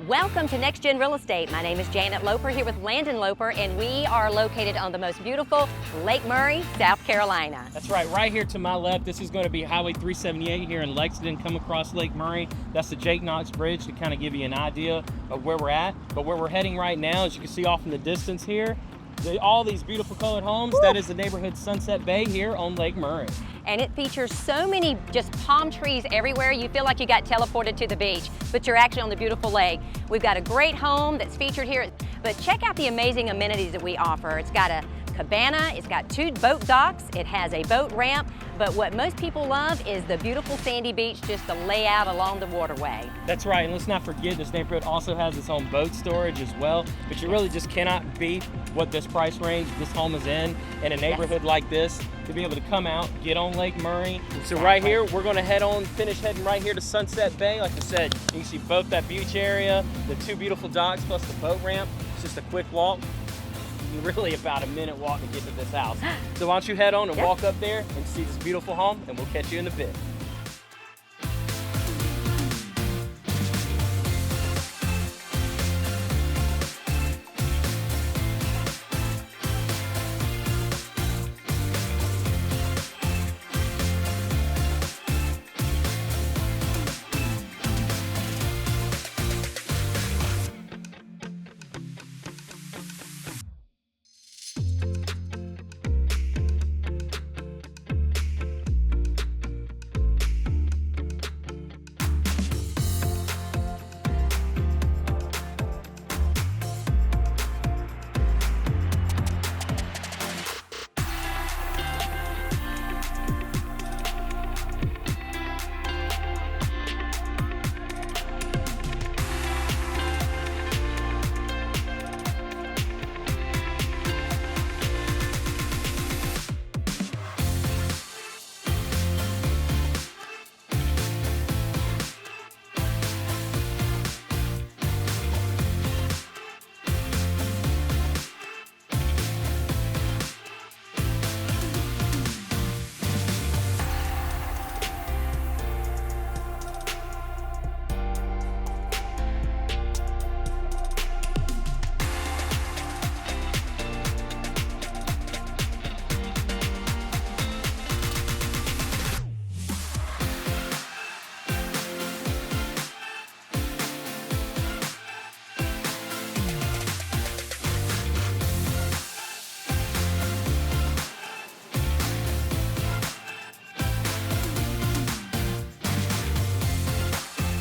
Welcome to Next Gen Real Estate. My name is Janet Loper here with Landon Loper, and we are located on the most beautiful Lake Murray, South Carolina. That's right here to my left. This is going to be Highway 378 here in Lexington, come across Lake Murray. That's the Jake Knox Bridge to kind of give you an idea of where we're at. But where we're heading right now, as you can see off in the distance here, all these beautiful colored homes, Woo! That is the neighborhood Sunset Bay here on Lake Murray. And it features so many just palm trees everywhere. You feel like you got teleported to the beach, but you're actually on the beautiful lake. We've got a great home that's featured here, but check out the amazing amenities that we offer. It's got a cabana, it's got 2 boat docks, it has a boat ramp, but what most people love is the beautiful sandy beach, just the layout along the waterway. That's right, and let's not forget this neighborhood also has its own boat storage as well, but you really just cannot beat what this price range this home is in a neighborhood like this, to be able to come out, get on Lake Murray. So right here, we're gonna finish heading right here to Sunset Bay. Like I said, you can see both that beach area, the 2 beautiful docks, plus the boat ramp. It's just a quick walk. Really about a minute walk to get to this house. So why don't you head on and walk up there and see this beautiful home, and we'll catch you in a bit.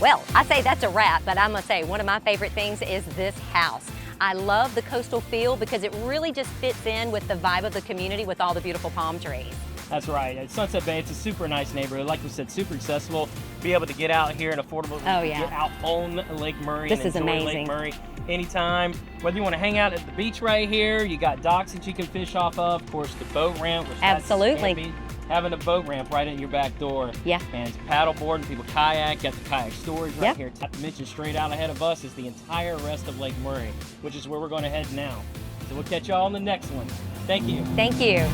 Well, I say that's a wrap, but I'm gonna say one of my favorite things is this house. I love the coastal feel because it really just fits in with the vibe of the community with all the beautiful palm trees. That's right. At Sunset Bay, it's a super nice neighborhood. Like we said, super accessible. Be able to get out here and affordable. Oh, yeah. Get out on Lake Murray This and is enjoy amazing. Lake Murray anytime. Whether you want to hang out at the beach right here, you got docks that you can fish off of course, the boat ramp. Which Absolutely. Having a boat ramp right at your back door. Yeah. And it's paddleboard and people kayak. Got the kayak storage right Yep. here. Not to mention straight out ahead of us is the entire rest of Lake Murray, which is where we're going to head now. So we'll catch y'all on the next one. Thank you. Thank you.